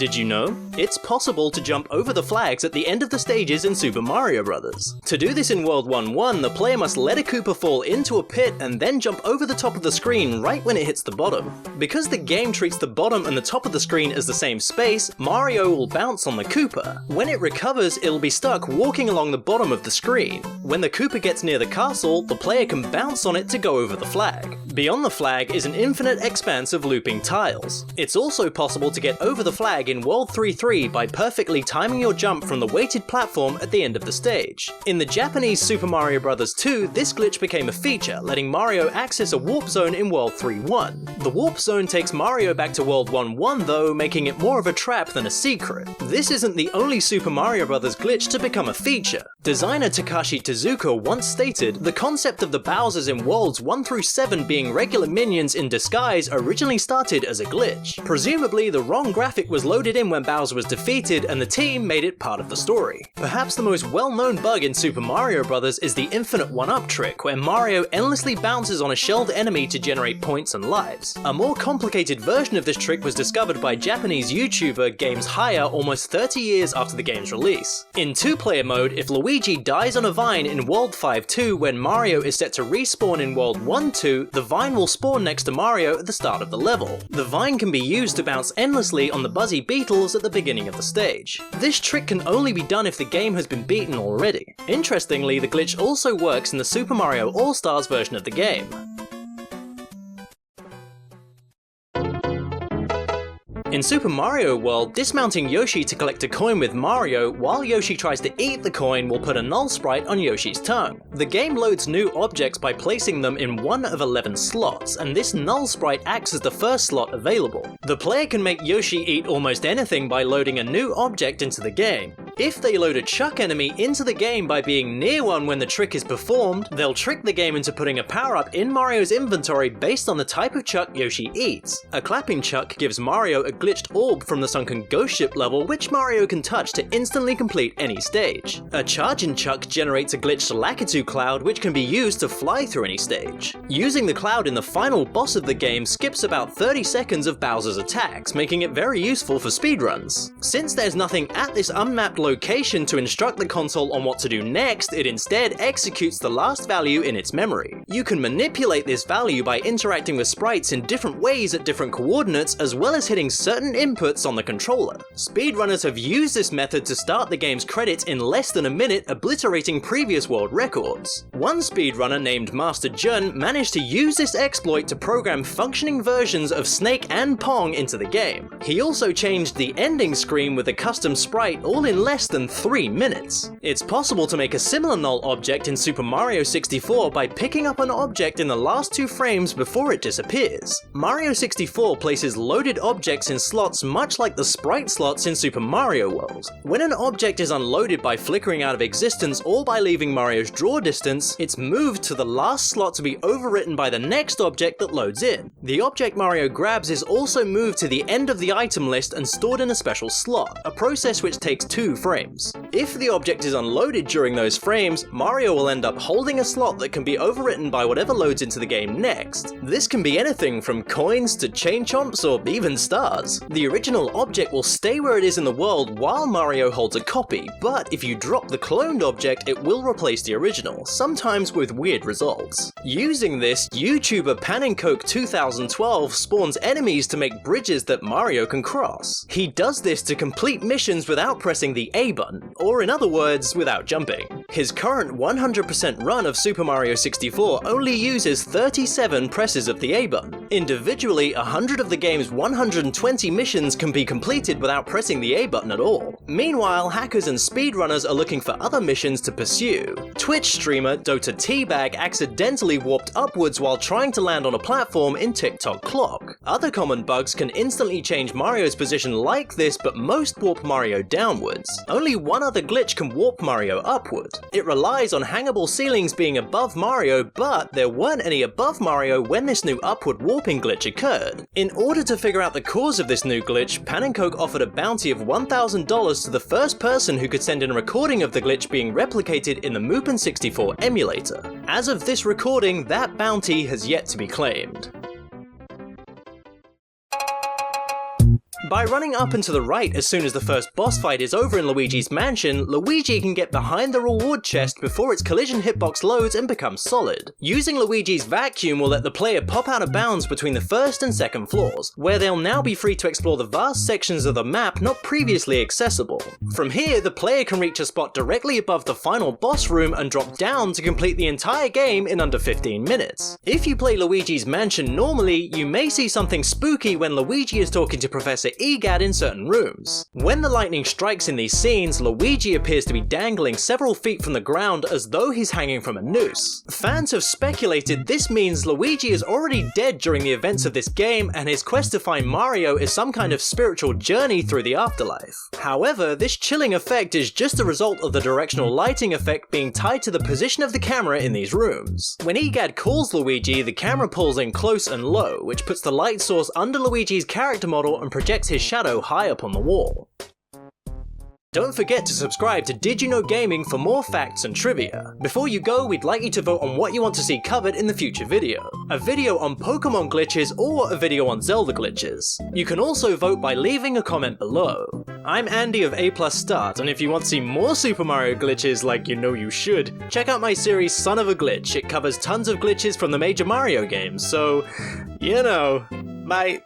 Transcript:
Did you know? It's possible to jump over the flags at the end of the stages in Super Mario Bros. To do this in World 1-1, the player must let a Koopa fall into a pit and then jump over the top of the screen right when it hits the bottom. Because the game treats the bottom and the top of the screen as the same space, Mario will bounce on the Koopa. When it recovers, it'll be stuck walking along the bottom of the screen. When the Koopa gets near the castle, the player can bounce on it to go over the flag. Beyond the flag is an infinite expanse of looping tiles. It's also possible to get over the flag in World 3-3 by perfectly timing your jump from the weighted platform at the end of the stage. In the Japanese Super Mario Bros. 2, this glitch became a feature, letting Mario access a warp zone in World 3-1. The warp zone takes Mario back to World 1-1 though, making it more of a trap than a secret. This isn't the only Super Mario Bros. Glitch to become a feature. Designer Takashi Tezuka once stated, "The concept of the Bowsers in Worlds 1-7 being regular minions in disguise originally started as a glitch. Presumably the wrong graphic was loaded in when Bowser was defeated and the team made it part of the story." Perhaps the most well-known bug in Super Mario Bros. Is the infinite one-up trick, where Mario endlessly bounces on a shelled enemy to generate points and lives. A more complicated version of this trick was discovered by Japanese YouTuber Games Hire almost 30 years after the game's release. In two-player mode, if Luigi dies on a vine in World 5-2 when Mario is set to respawn in World 1-2, the vine will spawn next to Mario at the start of the level. The vine can be used to bounce endlessly on the Buzzy Beetles at the beginning of the stage. This trick can only be done if the game has been beaten already. Interestingly, the glitch also works in the Super Mario All-Stars version of the game. In Super Mario World, dismounting Yoshi to collect a coin with Mario while Yoshi tries to eat the coin will put a null sprite on Yoshi's tongue. The game loads new objects by placing them in one of 11 slots, and this null sprite acts as the first slot available. The player can make Yoshi eat almost anything by loading a new object into the game. If they load a chuck enemy into the game by being near one when the trick is performed, they'll trick the game into putting a power-up in Mario's inventory based on the type of chuck Yoshi eats. A clapping chuck gives Mario a glitched orb from the sunken ghost ship level which Mario can touch to instantly complete any stage. A charging chuck generates a glitched Lakitu cloud which can be used to fly through any stage. Using the cloud in the final boss of the game skips about 30 seconds of Bowser's attacks, making it very useful for speedruns. Since there's nothing at this unmapped location to instruct the console on what to do next, it instead executes the last value in its memory. You can manipulate this value by interacting with sprites in different ways at different coordinates, as well as hitting certain inputs on the controller. Speedrunners have used this method to start the game's credits in less than a minute, obliterating previous world records. One speedrunner named Master Jun managed to use this exploit to program functioning versions of Snake and Pong into the game. He also changed the ending screen with a custom sprite all in less than 3 minutes. It's possible to make a similar null object in Super Mario 64 by picking up an object in the last 2 frames before it disappears. Mario 64 places loaded objects in slots much like the sprite slots in Super Mario World. When an object is unloaded by flickering out of existence or by leaving Mario's draw distance, it's moved to the last slot to be overwritten by the next object that loads in. The object Mario grabs is also moved to the end of the item list and stored in a special slot, a process which takes 2 frames. If the object is unloaded during those frames, Mario will end up holding a slot that can be overwritten by whatever loads into the game next. This can be anything from coins to chain chomps or even stars. The original object will stay where it is in the world while Mario holds a copy, but if you drop the cloned object, it will replace the original, sometimes with weird results. Using this, YouTuber Panencoke 2012 spawns enemies to make bridges that Mario can cross. He does this to complete missions without pressing the A button, or in other words, without jumping. His current 100% run of Super Mario 64 only uses 37 presses of the A button. Individually, 100 of the game's 120 missions can be completed without pressing the A button at all. Meanwhile, hackers and speedrunners are looking for other missions to pursue. Twitch streamer Dota Teabag accidentally warped upwards while trying to land on a platform in TikTok Clock. Other common bugs can instantly change Mario's position like this, but most warp Mario downwards. Only one other glitch can warp Mario upward. It relies on hangable ceilings being above Mario, but there weren't any above Mario when this new upward warping glitch occurred. In order to figure out the cause of this new glitch, Panencoke offered a bounty of $1,000 to the first person who could send in a recording of the glitch being replicated in the Mupen 64 emulator. As of this recording, that bounty has yet to be claimed. By running up and to the right as soon as the first boss fight is over in Luigi's mansion, Luigi can get behind the reward chest before its collision hitbox loads and becomes solid. Using Luigi's vacuum will let the player pop out of bounds between the first and second floors, where they'll now be free to explore the vast sections of the map not previously accessible. From here, the player can reach a spot directly above the final boss room and drop down to complete the entire game in under 15 minutes. If you play Luigi's mansion normally, you may see something spooky when Luigi is talking to Professor Egad in certain rooms. When the lightning strikes in these scenes, Luigi appears to be dangling several feet from the ground as though he's hanging from a noose. Fans have speculated this means Luigi is already dead during the events of this game and his quest to find Mario is some kind of spiritual journey through the afterlife. However, this chilling effect is just a result of the directional lighting effect being tied to the position of the camera in these rooms. When Egad calls Luigi, the camera pulls in close and low, which puts the light source under Luigi's character model and projects his shadow high up on the wall. Don't forget to subscribe to Did You Know Gaming for more facts and trivia. Before you go, we'd like you to vote on what you want to see covered in the future video. A video on Pokemon glitches or a video on Zelda glitches. You can also vote by leaving a comment below. I'm Andy of A+Start, and if you want to see more Super Mario glitches like you know you should, check out my series Son of a Glitch. It covers tons of glitches from the major Mario games, so, you know, bye.